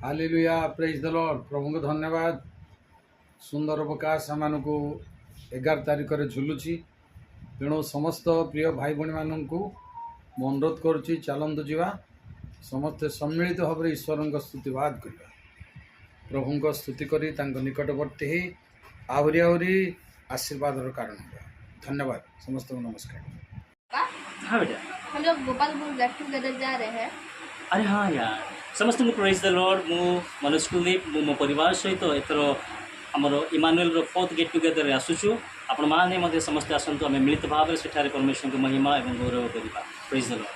Hallelujah praise the Lord प्रभु को धन्यवाद। सुंदर प्रकाश आम को 11 तारिख में झुलुची। तेणु समस्त प्रिय भाई भाई मानू मु अनुरोध करुच्ची चलतु जावा समस्ते सम्मिलित भाव में ईश्वर स्तुतिवाद करवा, प्रभु को स्तुति करी निकटवर्ती आहरी आहरी आशीर्वाद कारण होगा। धन्यवाद समस्त को नमस्कार। हाँ बेटा, हम लोग गोपालपुर गेट टुगेदर जा रहे हैं। अरे हाँ यार, समस्त को प्रेज द लॉर्ड। मु मनोज कुलदीप मो परिवार सहित एथर आमर इमानुएल रो 4th गेट टुगेदर आसुचु। आपण माने मते समस्त आसंतु आमे मिलित भाव में सेठारे परमेश्वर को महिमा एवं गौरव करिबा। Praise the Lord.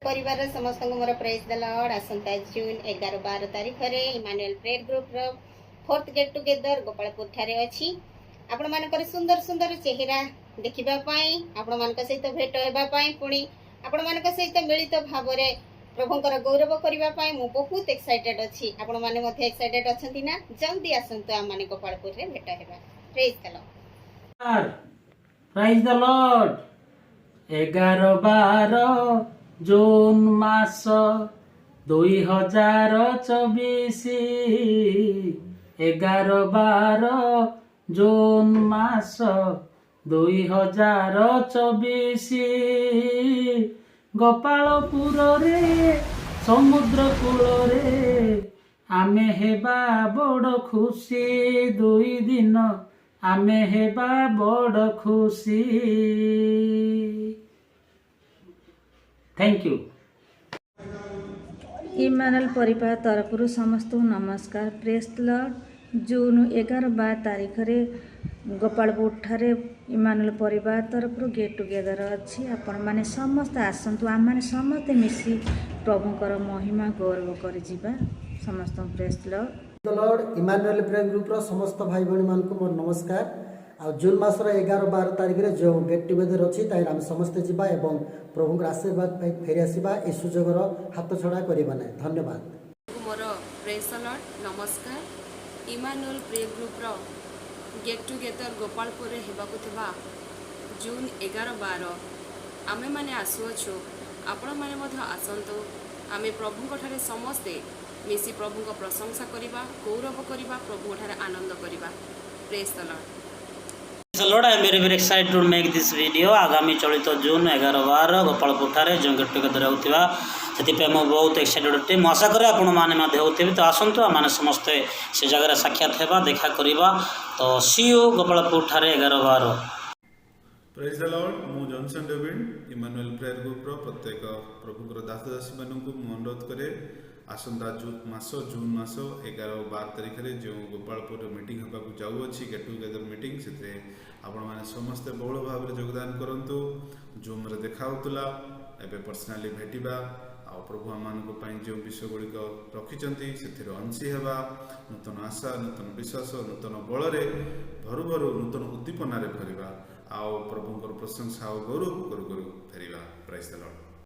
परिवार समस्त को मोर प्रेज द लॉर्ड। आसंता जून 11-12 तारिख रे इमानुएल प्रेयर ग्रुप रो 4th गेट टुगेदर गोपालपुर ठारे अछि। आपण मानकर सुंदर सुंदर चेहरा देखिबा पई, आपण मानक सहित भेट हेबा पई, पुणी आपण मानक सहित मिलित भाव रे प्रभुंकर गौरव करबा पई मु बहुत एक्साइटेड अछि। आपण माने मध्ये एक्साइटेड अछंती ना? जल्दी आसंतु आ माने गोपालपुर रे भेट हेबा। Praise the Lord. Praise the Lord. 11-12 जून मास 2024। 11-12 जून मास 2024। गोपालपुर रे समुद्र कूल रे आमे हेबा बड़ खुशी। 2 दिन आमे हेबा बड़ खुशी। Thank you. इमानुएल परिवार तरफ समस्त नमस्कार। Praise the Lord. जून 11-12 तारिख रे गोपालपुर ठारे इमानुएल परिवार तरफ गेट टुगेदर अच्छी। आपण माने समस्त आसंतु, आम माने समस्त मिसी प्रभुकर महिमा गौरव कर जीवा। समस्त praise the lord. Emmanuel prayer group रो समस्त भाई भाई मान को मोर नमस्कार। आ जून मासर 11-12 तारिख रे जो गेट टुगेदर अच्छी तार आम समस्ते जीवा एवं प्रभु आशीर्वाद फेरी आसवा। ए सुजोगर हाथ छड़ा करबा नै। धन्यवाद। मोर प्रेज द लॉर्ड नमस्कार। इमानुएल प्रेयर ग्रुप रो गेट टुगेदर गोपालपुर रे हेबाकु थिबा जून 11-12 आमे माने आसुअछु। आपण माने मध्य आसंतु। आमे प्रभु को ठारे समस्ते मिसी प्रभु को प्रशंसा करिबा, गौरव करिबा, प्रभु ठारे आनंद करिबा। Praise the Lord. Lord, I am very excited to make this video। आगामी चलित जून 11-12 गोपालपुर ठारे जो गेट टुगेदर होतिबा से बहुत एक्साइटेड होते। मु आशा करे आपण माने मध्य होते। तो आसंतु आम समस्ते से जगह साक्षात होगा, देखा करवा। तो सी यू गोपालपुर ठारे 11-12। Praise the lord. मु Johnson David Emmanuel prayer group रो प्रत्येक प्रभुकर दास दासी मानक मु अनुरोध करे आसंता जून मास 11-12 तारिख रे जो गोपालपुर मीटिंग होगा जाऊँगी गेट टुगेदर मीटिंग से आपण मैंने समस्ते बहुल भाव में योगदान करंतु। जूम रे देखा होतुला एबे पर्सनाली भेटिबा आ प्रभु आमान जो विषय गुड़िक रखिंट से अंशी हेबा। नूतन आशा, नूतन विश्वास, नूतन बल भरु भरु नूतन उद्दीपन भरवा। आ प्रभुंकर प्रशंसा और गौरव करू फेरिबा। Praise the Lord.